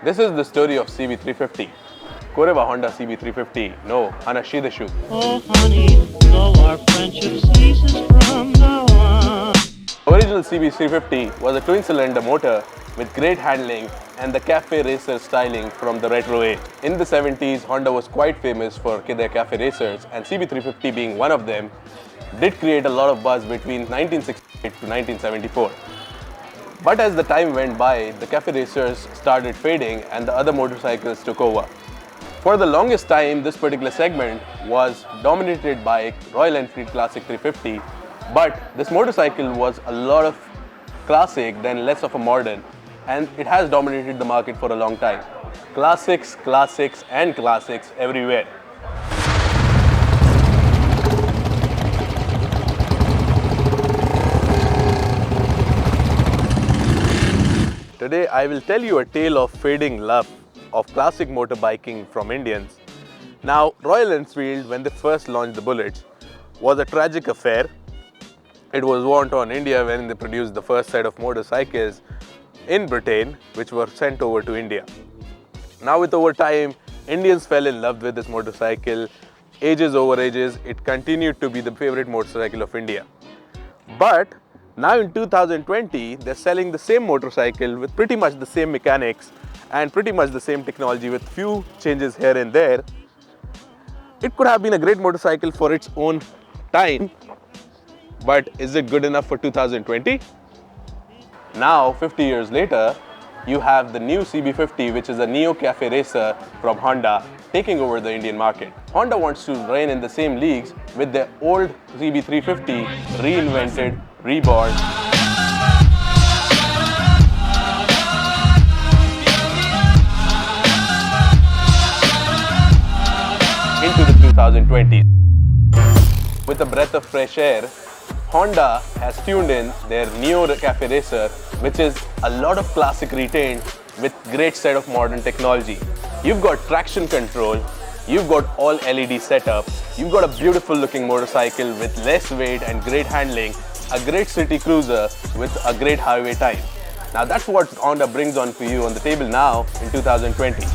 This is the story of CB350. Koreba Honda CB350, no, Hanashidashu. Oh honey, though our friendship ceases from now on. Original CB350 was a twin-cylinder motor with great handling and the cafe racer styling from the retro age. In the 70s, Honda was quite famous for their cafe racers, and CB350 being one of them, did create a lot of buzz between 1968 to 1974. But as the time went by, the cafe racers started fading and the other motorcycles took over. For the longest time, this particular segment was dominated by Royal Enfield Classic 350, but this motorcycle was a lot of classic than less of a modern, and it has dominated the market for a long time. Classics, classics and classics everywhere. Today I will tell you a tale of fading love of classic motorbiking from Indians. Now, Royal Enfield, when they first launched the Bullets, was a tragic affair. It was won on India when they produced the first set of motorcycles in Britain, which were sent over to India. Now, with over time, Indians fell in love with this motorcycle. Ages over ages, it continued to be the favorite motorcycle of India. But now in 2020, they're selling the same motorcycle with pretty much the same mechanics and pretty much the same technology with few changes here and there. It could have been a great motorcycle for its own time, but is it good enough for 2020? Now, 50 years later, you have the new CB50, which is a neo cafe racer from Honda, taking over the Indian market. Honda wants to reign in the same leagues with their old CB350 reinvented, reborn. Into the 2020s. With a breath of fresh air, Honda has tuned in their Neo Cafe Racer, which is a lot of classic retained with great set of modern technology. You've got traction control, you've got all LED setup, you've got a beautiful looking motorcycle with less weight and great handling, a great city cruiser with a great highway time. Now that's what Honda brings on for you on the table now in 2020.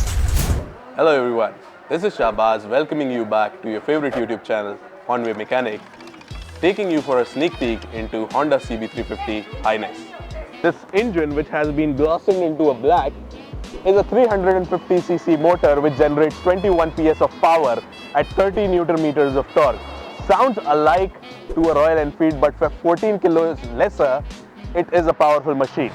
Hello everyone. This is Shahbaz welcoming you back to your favorite YouTube channel, Onway Mechanic, taking you for a sneak peek into Honda CB350 H'ness. This engine, which has been glossing into a black, is a 350cc motor which generates 21 PS of power at 30 Newton meters of torque. Sounds alike to a Royal Enfield, but for 14 kilos lesser, it is a powerful machine.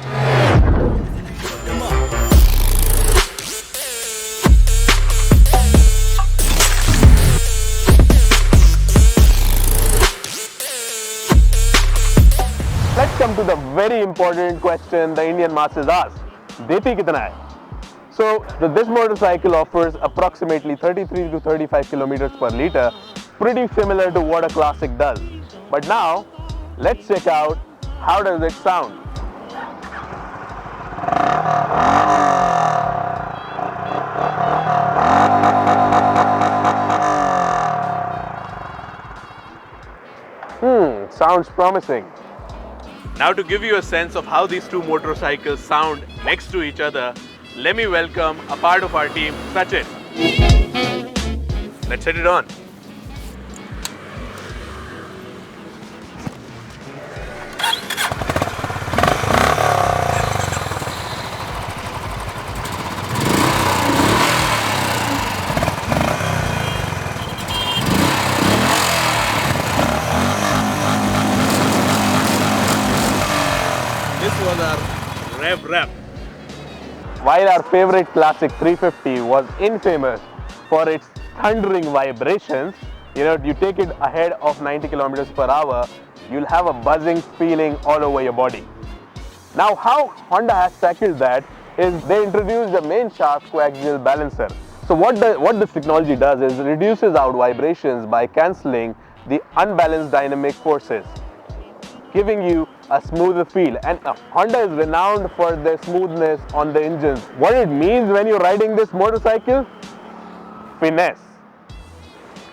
Let's come to the very important question the Indian masses ask. Deti kitna hai? So, this motorcycle offers approximately 33 to 35 kilometers per liter, pretty similar to what a classic does. But now, let's check out how does it sound. Sounds promising. Now, to give you a sense of how these two motorcycles sound next to each other, let me welcome a part of our team, Sachin. Let's hit it on. This was our Rev Rap. While our favorite classic 350 was infamous for its thundering vibrations, you take it ahead of 90 kilometers per hour, you'll have a buzzing feeling all over your body. Now, how Honda has tackled that is they introduced a main shaft coaxial balancer. So what this technology does is reduces out vibrations by cancelling the unbalanced dynamic forces, giving you a smoother feel. And Honda is renowned for their smoothness on the engines. What it means when you're riding this motorcycle? Finesse.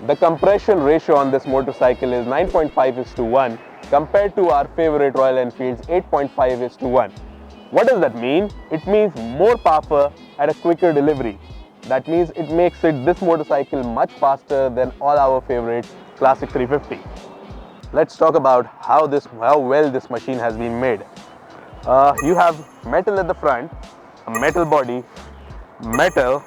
The compression ratio on this motorcycle is 9.5:1 compared to our favorite Royal Enfield's 8.5:1. What does that mean? It means more power at a quicker delivery. That means it makes this motorcycle much faster than all our favorite Classic 350. Let's talk about how well this machine has been made. You have metal at the front, a metal body, metal.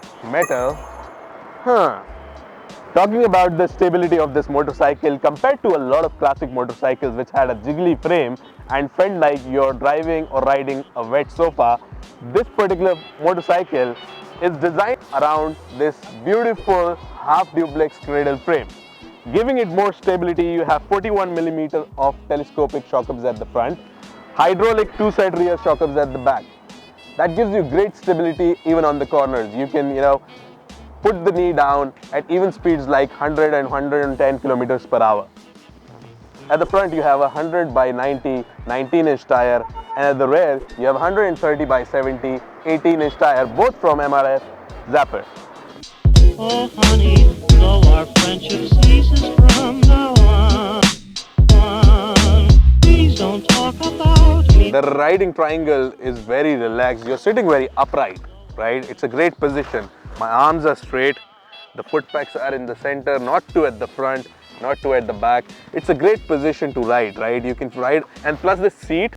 Talking about the stability of this motorcycle, compared to a lot of classic motorcycles which had a jiggly frame and felt like you're driving or riding a wet sofa, this particular motorcycle is designed around this beautiful half duplex cradle frame. Giving it more stability, you have 41mm of telescopic shock abs at the front, hydraulic two-side rear shock abs at the back. That gives you great stability even on the corners. You can, put the knee down at even speeds like 100 and 110 kilometers per hour. At the front, you have a 100 by 90 19-inch tire, and at the rear, you have 130 by 70 18-inch tire, both from MRF Zapper. Oh honey, though our friendship ceases from now on, please don't talk about me. The riding triangle is very relaxed. You're sitting very upright, right? It's a great position. My arms are straight, the foot pegs are in the center, not too at the front, not too at the back. It's a great position to ride, right? You can ride, and plus the seat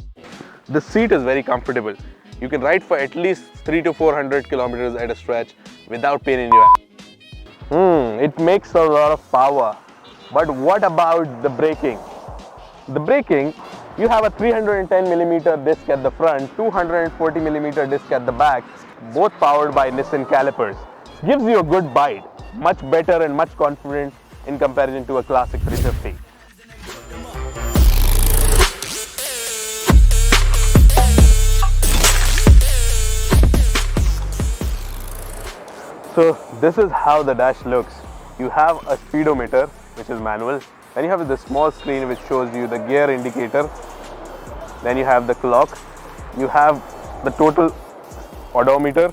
is very comfortable. You can ride for at least 300 to 400 kilometers at a stretch without pain in your ass. It makes a lot of power. But what about the braking? The braking, you have a 310mm disc at the front, 240mm disc at the back, both powered by Nissan calipers. Gives you a good bite, much better and much confident in comparison to a Classic 350. So this is how the dash looks. You have a speedometer, which is manual. Then you have the small screen which shows you the gear indicator. Then you have the clock. You have the total odometer.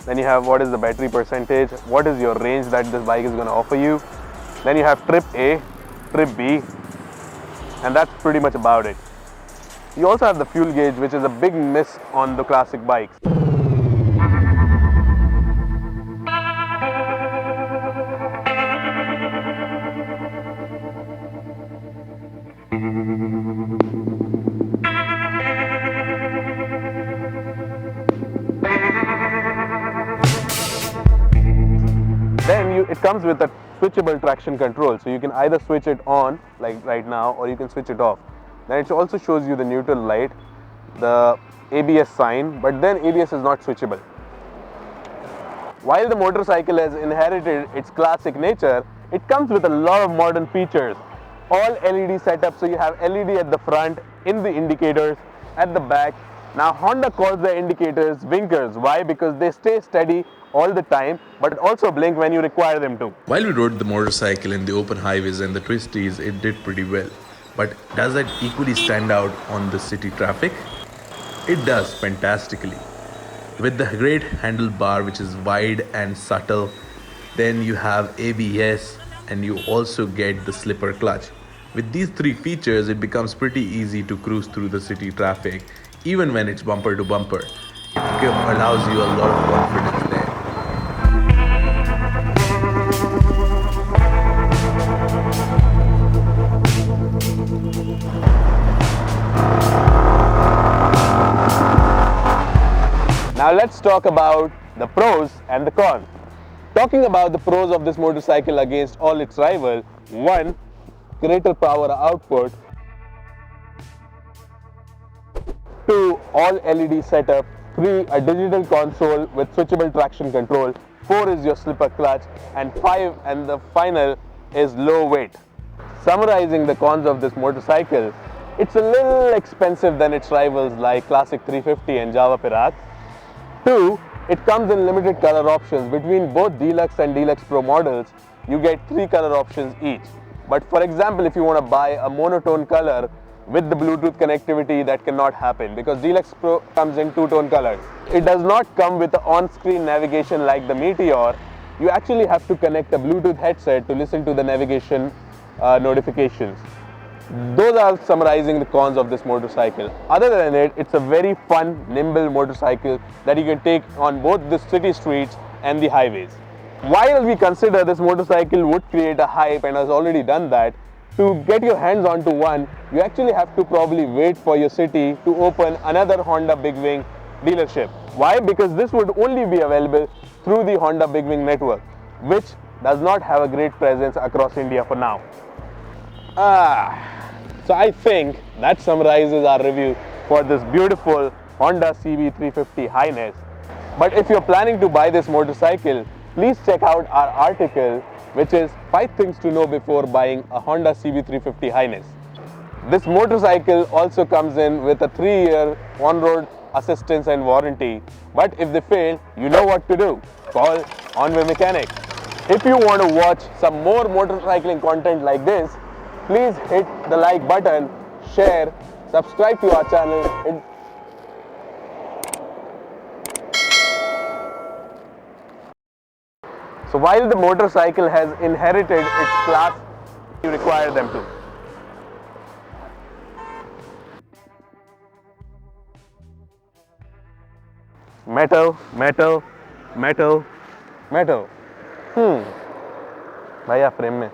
Then you have what is the battery percentage, what is your range that this bike is going to offer you. Then you have trip A, trip B, and that's pretty much about it. You also have the fuel gauge, which is a big miss on the classic bikes. Then it comes with a switchable traction control, so you can either switch it on like right now, or you can switch it off. Then it also shows you the neutral light, the ABS sign, but then ABS is not switchable. While the motorcycle has inherited its classic nature, it comes with a lot of modern features. All LED setup, so you have LED at the front, in the indicators, at the back. Now Honda calls the indicators blinkers. Why? Because they stay steady all the time, but also blink when you require them to. While we rode the motorcycle in the open highways and the twisties, it did pretty well. But does that equally stand out on the city traffic? It does fantastically. With the great handlebar, which is wide and subtle, then you have ABS, and you also get the slipper clutch. With these three features, it becomes pretty easy to cruise through the city traffic, even when it's bumper to bumper. It allows you a lot of confidence there. Now let's talk about the pros and the cons. Talking about the pros of this motorcycle against all its rivals: 1. Greater power output. 2. All LED setup. 3. A digital console with switchable traction control. 4 is your slipper clutch, and 5, and the final, is low weight. Summarizing the cons of this motorcycle: it's a little expensive than its rivals like Classic 350 and Java Pirat. 2. It comes in limited color options. Between both Deluxe and Deluxe Pro models, you get 3 color options each. But for example, if you want to buy a monotone color with the Bluetooth connectivity, that cannot happen because Deluxe Pro comes in two-tone colors. It does not come with the on-screen navigation like the Meteor. You actually have to connect a Bluetooth headset to listen to the navigation notifications. Those are summarizing the cons of this motorcycle. Other than it, it's a very fun, nimble motorcycle that you can take on both the city streets and the highways. While we consider this motorcycle would create a hype and has already done that, to get your hands onto one, you actually have to probably wait for your city to open another Honda Big Wing dealership. Why? Because this would only be available through the Honda Big Wing network, which does not have a great presence across India for now. So I think that summarizes our review for this beautiful Honda CB350 H'ness. But if you're planning to buy this motorcycle, please check out our article, which is 5 things to know before buying a Honda CB350 H'ness. This motorcycle also comes in with a 3-year on-road assistance and warranty. But if they fail, you know what to do. Call Onway Mechanic. If you want to watch some more motorcycling content like this, please hit the like button, share, subscribe to our channel. So while the motorcycle has inherited its class, you require them to. Metal, metal, metal, metal. भैया frame में